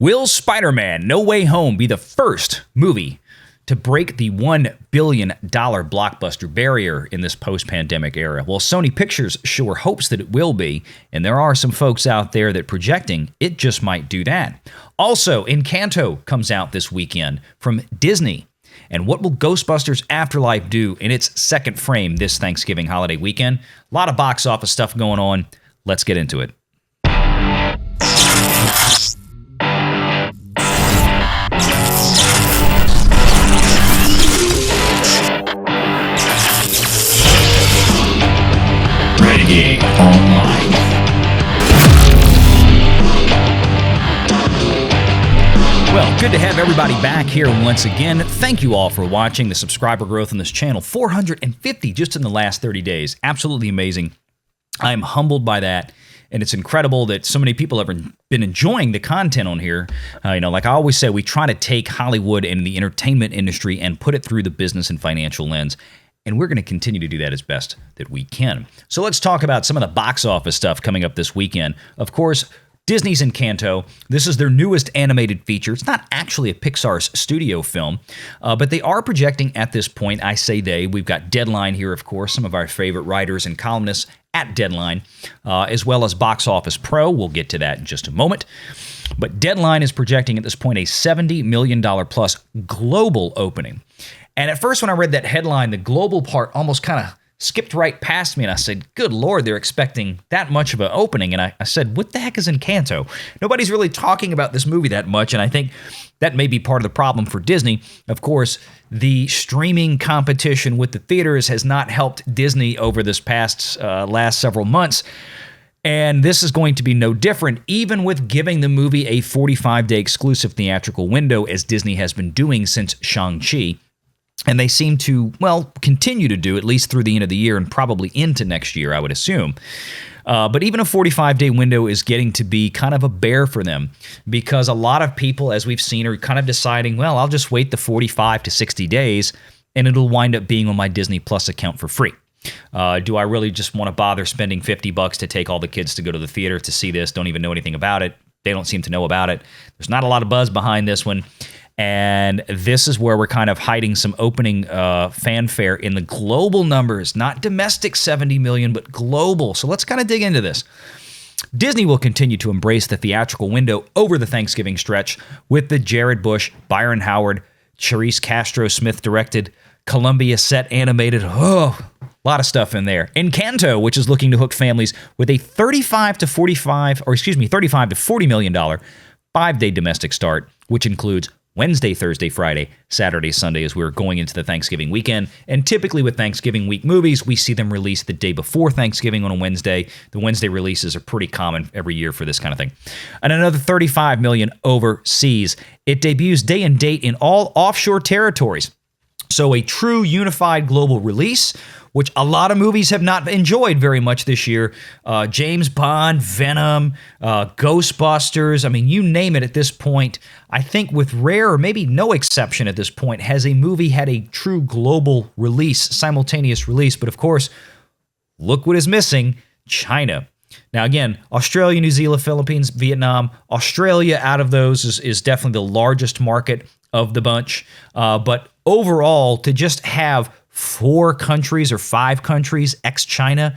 Will Spider-Man No Way Home be the first movie to break the $1 billion blockbuster barrier in this post-pandemic era? Well, Sony Pictures sure hopes that it will be, and there are some folks out there that projecting it just might do that. Also, Encanto comes out this weekend from Disney. And what will Ghostbusters Afterlife do in its second frame this Thanksgiving holiday weekend? A lot of box office stuff going on. Let's get into it. Renegade Online. Well, good to have everybody back here once again. Thank you all for watching. The subscriber growth on this channel, 450 just in the last 30 days. Absolutely amazing. I'm humbled by that, and it's incredible that so many people have been enjoying the content on here. Like I always say, we try to take Hollywood and the entertainment industry and put it through the business and financial lens. And we're going to continue to do that as best that we can. So let's talk about some of the box office stuff coming up this weekend. Of course, Disney's Encanto. This is their newest animated feature. It's not actually a Pixar's studio film, but they are projecting at this point. I say they. We've got Deadline here, of course, some of our favorite writers and columnists at Deadline, as well as Box Office Pro. We'll get to that in just a moment. But Deadline is projecting at this point a $70 million plus global opening. And at first when I read that headline, the global part almost kind of skipped right past me, and I said, good Lord, they're expecting that much of an opening. And I said, what the heck is Encanto? Nobody's really talking about this movie that much, and I think that may be part of the problem for Disney. Of course, the streaming competition with the theaters has not helped Disney over this past last several months. And this is going to be no different, even with giving the movie a 45-day exclusive theatrical window, as Disney has been doing since Shang-Chi. And they seem to, well, continue to do, at least through the end of the year and probably into next year, I would assume. But even a 45-day window is getting to be kind of a bear for them, because a lot of people, as we've seen, are kind of deciding, well, I'll just wait the 45 to 60 days, and it'll wind up being on my Disney Plus account for free. Do I really just want to bother spending $50 to take all the kids to go to the theater to see this? Don't even know anything about it. They don't seem to know about it. There's not a lot of buzz behind this one. And this is where we're kind of hiding some opening fanfare in the global numbers, not domestic 70 million, but global. So let's kind of dig into this. Disney will continue to embrace the theatrical window over the Thanksgiving stretch with the Jared Bush, Byron Howard, Charisse Castro-Smith directed, Columbia set animated, a lot of stuff in there. Encanto, which is looking to hook families with a $35 to $40 million 5-day domestic start, which includes Wednesday, Thursday, Friday, Saturday, Sunday, as we're going into the Thanksgiving weekend. And typically with Thanksgiving week movies, we see them released the day before Thanksgiving on a Wednesday. The Wednesday releases are pretty common every year for this kind of thing. And another $35 million overseas. It debuts day and date in all offshore territories. So a true unified global release, which a lot of movies have not enjoyed very much this year. James Bond, Venom, Ghostbusters, I mean, you name it at this point. I think with rare or maybe no exception at this point, has a movie had a true global release, simultaneous release. But of course, look what is missing, China. Now again, Australia, New Zealand, Philippines, Vietnam. Australia out of those is definitely the largest market of the bunch. But overall, to just have 4 countries or 5 countries ex-China,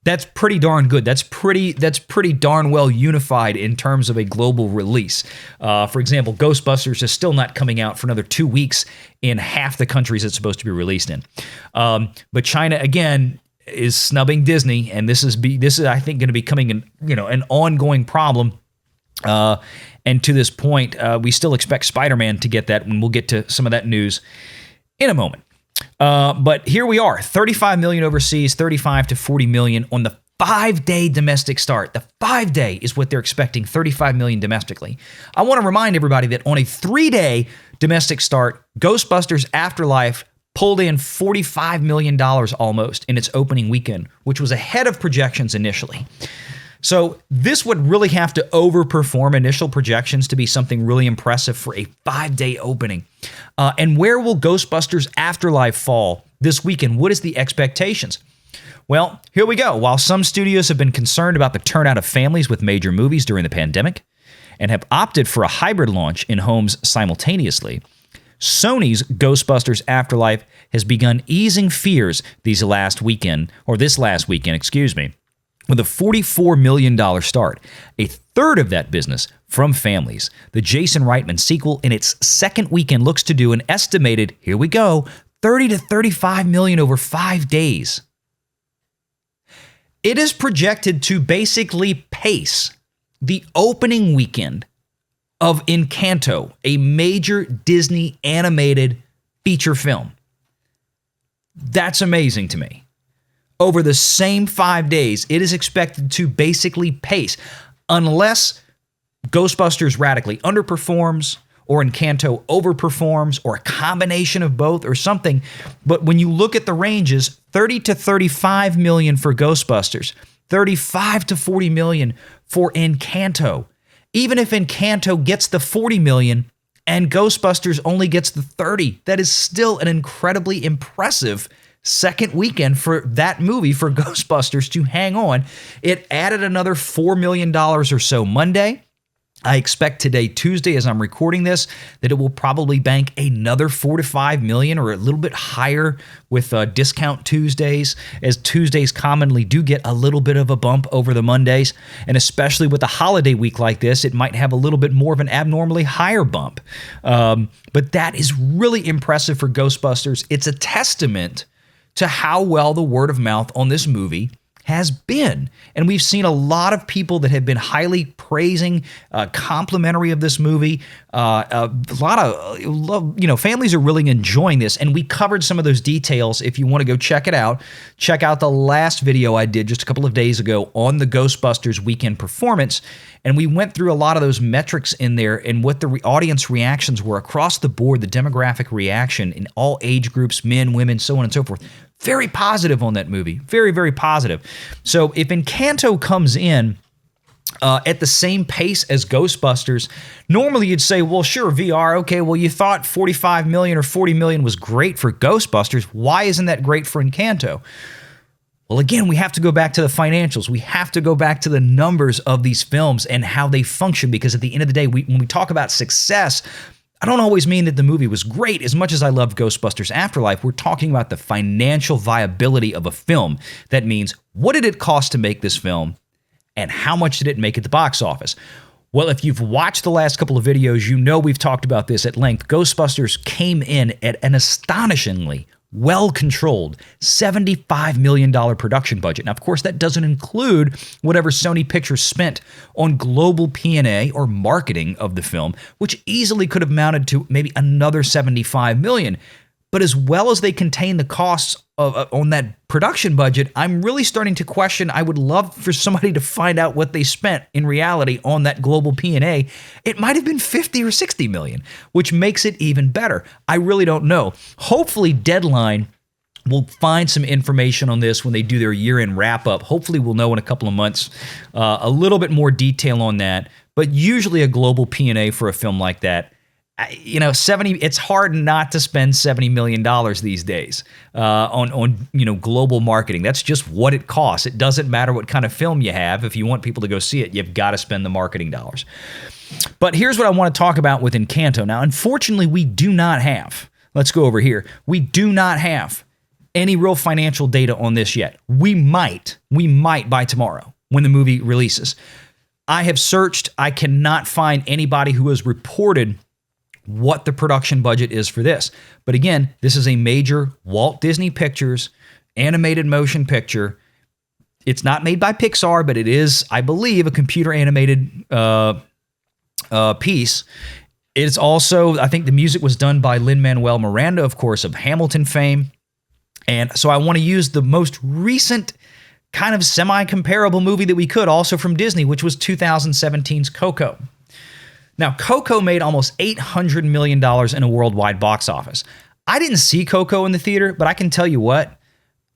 that's pretty darn good. That's pretty darn well unified in terms of a global release. For example, Ghostbusters is still not coming out for another 2 weeks in half the countries it's supposed to be released in. But China again is snubbing Disney, and this is I think going to be becoming an ongoing problem. And to this point, we still expect Spider-Man to get that, and we'll get to some of that news in a moment. But here we are, 35 million overseas, 35 to 40 million on the 5-day domestic start. The 5-day is what they're expecting, 35 million domestically. I want to remind everybody that on a 3-day domestic start, Ghostbusters Afterlife pulled in $45 million almost in its opening weekend, which was ahead of projections initially. So this would really have to overperform initial projections to be something really impressive for a 5-day opening. And where will Ghostbusters Afterlife fall this weekend? What is the expectations? Well, here we go. While some studios have been concerned about the turnout of families with major movies during the pandemic, and have opted for a hybrid launch in homes simultaneously. Sony's Ghostbusters Afterlife has begun easing fears this last weekend, with a $44 million start. A third of that business from families. The Jason Reitman sequel in its second weekend looks to do an estimated, here we go, 30 to 35 million over 5 days. It is projected to basically pace the opening weekend of Encanto, a major Disney animated feature film. That's amazing to me. Over the same 5 days, it is expected to basically pace, unless Ghostbusters radically underperforms or Encanto overperforms or a combination of both or something. But when you look at the ranges, 30 to 35 million for Ghostbusters, 35 to 40 million for Encanto. Even if Encanto gets the 40 million and Ghostbusters only gets the 30, that is still an incredibly impressive second weekend for that movie, for Ghostbusters to hang on. It added another $4 million or so Monday. I expect today, Tuesday, as I'm recording this, that it will probably bank another 4 to 5 million or a little bit higher with discount Tuesdays, as Tuesdays commonly do get a little bit of a bump over the Mondays. And especially with a holiday week like this, it might have a little bit more of an abnormally higher bump. But that is really impressive for Ghostbusters. It's a testament to how well the word of mouth on this movie has been. And we've seen a lot of people that have been highly praising, complimentary of this movie. A lot of, families are really enjoying this. And we covered some of those details. If you want to go check it out, check out the last video I did just a couple of days ago on the Ghostbusters weekend performance. And we went through a lot of those metrics in there and what the audience reactions were across the board, the demographic reaction in all age groups, men, women, so on and so forth. Very positive on that movie. Very, very positive. So if Encanto comes in at the same pace as Ghostbusters, normally you'd say, well, sure, VR, okay, well, you thought 45 million or 40 million was great for Ghostbusters. Why isn't that great for Encanto? Well, again, we have to go back to the financials. We have to go back to the numbers of these films and how they function, because at the end of the day, when we talk about success, I don't always mean that the movie was great. As much as I love Ghostbusters Afterlife, we're talking about the financial viability of a film. That means, what did it cost to make this film, and how much did it make at the box office? Well, if you've watched the last couple of videos, you know we've talked about this at length. Ghostbusters came in at an astonishingly well-controlled $75 million production budget. Now, of course, that doesn't include whatever Sony Pictures spent on global P&A or marketing of the film, which easily could have mounted to maybe another $75 million. But as well as they contain the costs on that production budget, I'm really starting to question. I would love for somebody to find out what they spent in reality on that global P&A. It might have been 50 or 60 million, which makes it even better. I really don't know. Hopefully Deadline will find some information on this when they do their year-end wrap-up. Hopefully we'll know in a couple of months a little bit more detail on that. But usually a global P&A for a film like that, 70. It's hard not to spend $70 million these days on global marketing. That's just what it costs. It doesn't matter what kind of film you have. If you want people to go see it, you've got to spend the marketing dollars. But here's what I want to talk about with Encanto. Now, unfortunately, we do not have. Let's go over here. We do not have any real financial data on this yet. We might by tomorrow when the movie releases. I have searched. I cannot find anybody who has reported what the production budget is for this. But again, this is a major Walt Disney Pictures animated motion picture. It's not made by Pixar, but it is, I believe, a computer animated piece. It's also, I think the music was done by Lin-Manuel Miranda, of course, of Hamilton fame. And so I want to use the most recent kind of semi-comparable movie that we could, also from Disney, which was 2017's Coco. Now, Coco made almost $800 million in a worldwide box office. I didn't see Coco in the theater, but I can tell you what,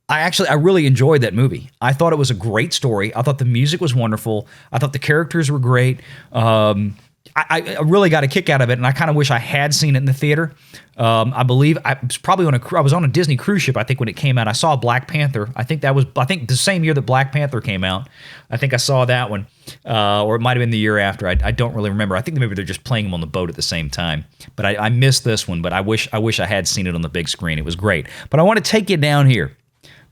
I really enjoyed that movie. I thought it was a great story. I thought the music was wonderful. I thought the characters were great. I really got a kick out of it, and I kind of wish I had seen it in the theater. I believe I was on a Disney cruise ship, I think, when it came out. I saw Black Panther. I think the same year that Black Panther came out. I think I saw that one, or it might have been the year after. I don't really remember. I think maybe they're just playing them on the boat at the same time. But I missed this one. But I wish I had seen it on the big screen. It was great. But I want to take you down here.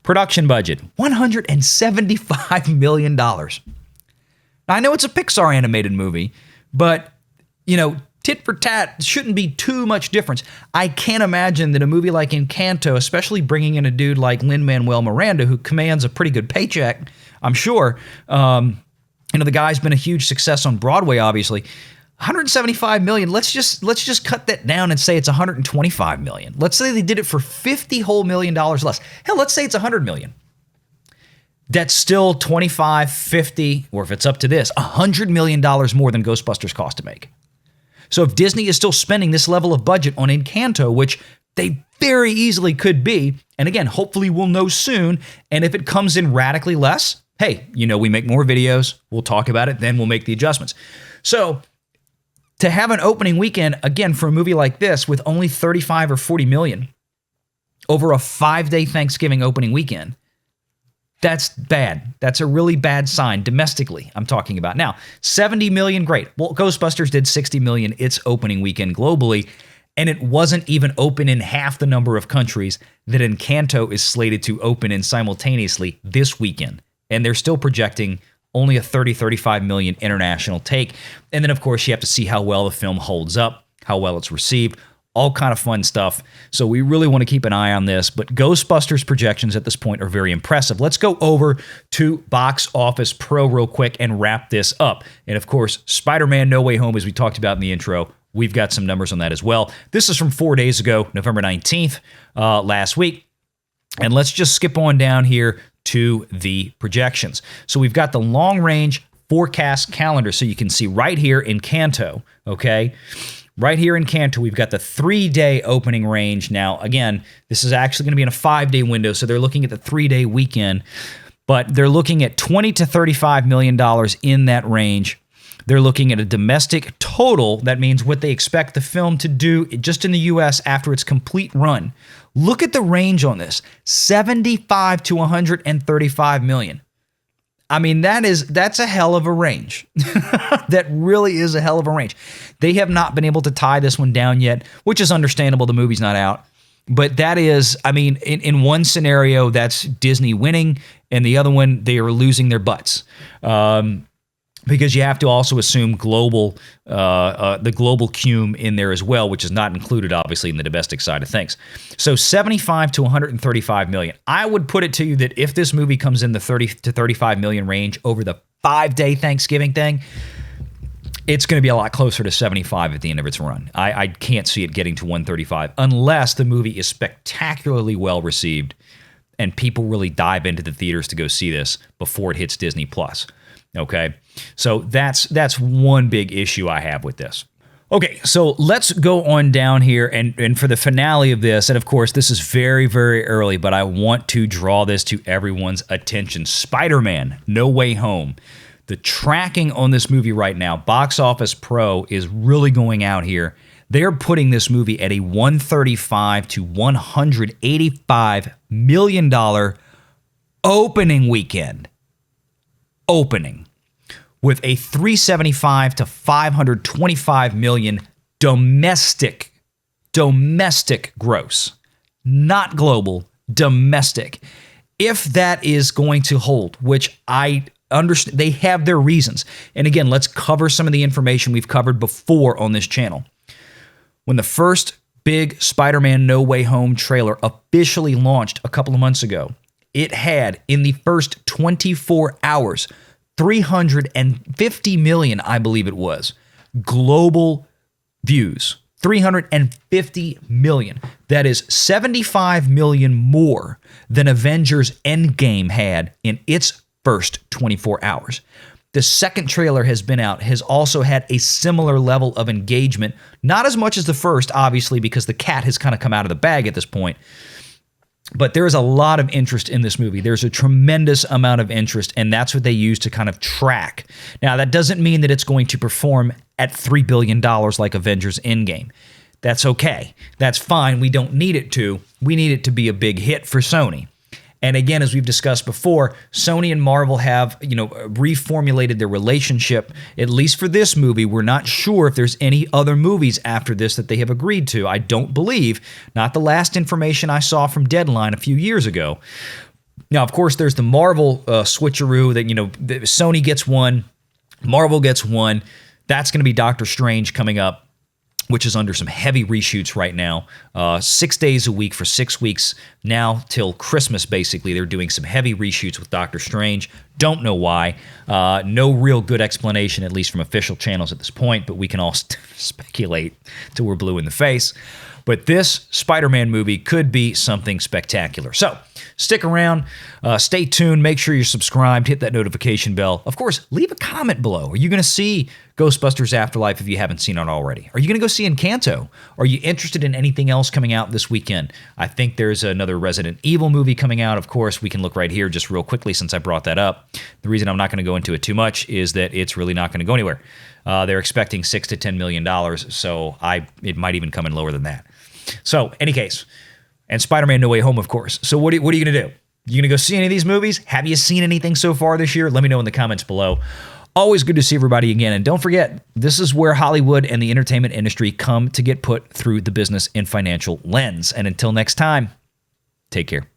Production budget, $175 million. Now, I know it's a Pixar animated movie, but, tit for tat shouldn't be too much difference. I can't imagine that a movie like Encanto, especially bringing in a dude like Lin-Manuel Miranda, who commands a pretty good paycheck, I'm sure. The guy's been a huge success on Broadway, obviously. $175 million. Let's just cut that down and say it's $125 million. Let's say they did it for $50 whole million less. Hell, let's say it's $100 million. That's still 25, 50, or if it's up to this, $100 million more than Ghostbusters cost to make. So if Disney is still spending this level of budget on Encanto, which they very easily could be, and again, hopefully we'll know soon, and if it comes in radically less, hey, we make more videos, we'll talk about it, then we'll make the adjustments. So to have an opening weekend, again, for a movie like this with only 35 or 40 million over a 5-day Thanksgiving opening weekend, that's bad. That's a really bad sign domestically, I'm talking about. Now, 70 million, great. Well, Ghostbusters did 60 million its opening weekend globally, and it wasn't even open in half the number of countries that Encanto is slated to open in simultaneously this weekend. And they're still projecting only a 35 million international take. And then, of course, you have to see how well the film holds up, how well it's received, all kind of fun stuff. So we really want to keep an eye on this. But Ghostbusters projections at this point are very impressive. Let's go over to Box Office Pro real quick and wrap this up. And, of course, Spider-Man No Way Home, as we talked about in the intro, we've got some numbers on that as well. This is from 4 days ago, November 19th, last week. And let's just skip on down here to the projections. So we've got the long-range forecast calendar. So you can see right here in Encanto, okay? Right here in Encanto, we've got the 3-day opening range. Now, again, this is actually going to be in a 5-day window, so they're looking at the 3-day weekend, but they're looking at $20 to $35 million in that range. They're looking at a domestic total. That means what they expect the film to do just in the U.S. after its complete run. Look at the range on this, 75 to 135 million. I mean, that's a hell of a range. That really is a hell of a range. They have not been able to tie this one down yet, which is understandable. The movie's not out. But that is, I mean, in one scenario, that's Disney winning, and the other one, they are losing their butts. Because you have to also assume the global cume in there as well, which is not included, obviously, in the domestic side of things. So 75 to 135 million. I would put it to you that if this movie comes in the 30 to 35 million range over the 5-day Thanksgiving thing, it's going to be a lot closer to 75 at the end of its run. I can't see it getting to 135 unless the movie is spectacularly well received and people really dive into the theaters to go see this before it hits Disney+. Okay, so that's one big issue I have with this. Okay, so let's go on down here, and for the finale of this, and of course, this is very, very early, but I want to draw this to everyone's attention. Spider-Man No Way Home. The tracking on this movie right now, Box Office Pro is really going out here. They're putting this movie at a $135 to $185 million opening weekend. Opening. With a $375 to $525 million domestic gross. Not global, domestic. If that is going to hold, which I understand, they have their reasons. And again, let's cover some of the information we've covered before on this channel. When the first big Spider-Man No Way Home trailer officially launched a couple of months ago, it had, in the first 24 hours, 350 million, I believe it was, global views. 350 million. That is 75 million more than Avengers Endgame had in its first 24 hours. The second trailer has been out, has also had a similar level of engagement. Not as much as the first, obviously, because the cat has kind of come out of the bag at this point. But there is a lot of interest in this movie. There's a tremendous amount of interest, and that's what they use to kind of track. Now, that doesn't mean that it's going to perform at $3 billion like Avengers Endgame. That's okay. That's fine. We don't need it to. We need it to be a big hit for Sony. And again, as we've discussed before, Sony and Marvel have, reformulated their relationship. At least for this movie, we're not sure if there's any other movies after this that they have agreed to. I don't believe. Not the last information I saw from Deadline a few years ago. Now, of course, there's the Marvel switcheroo that, Sony gets one, Marvel gets one. That's going to be Doctor Strange coming up, which is under some heavy reshoots right now. 6 days a week for 6 weeks now till Christmas, basically. They're doing some heavy reshoots with Doctor Strange. Don't know why. No real good explanation, at least from official channels at this point, but we can all speculate till we're blue in the face. But this Spider-Man movie could be something spectacular. So stick around, stay tuned, make sure you're subscribed, hit that notification bell. Of course, leave a comment below. Are you going to see Ghostbusters Afterlife if you haven't seen it already? Are you going to go see Encanto? Are you interested in anything else coming out this weekend? I think there's another Resident Evil movie coming out. Of course, we can look right here just real quickly since I brought that up. The reason I'm not going to go into it too much is that it's really not going to go anywhere. They're expecting $6 to $10 million, so it might even come in lower than that. So, any case, and Spider-Man No Way Home, of course. So what are you going to do? You going to go see any of these movies? Have you seen anything so far this year? Let me know in the comments below. Always good to see everybody again. And don't forget, this is where Hollywood and the entertainment industry come to get put through the business and financial lens. And until next time, take care.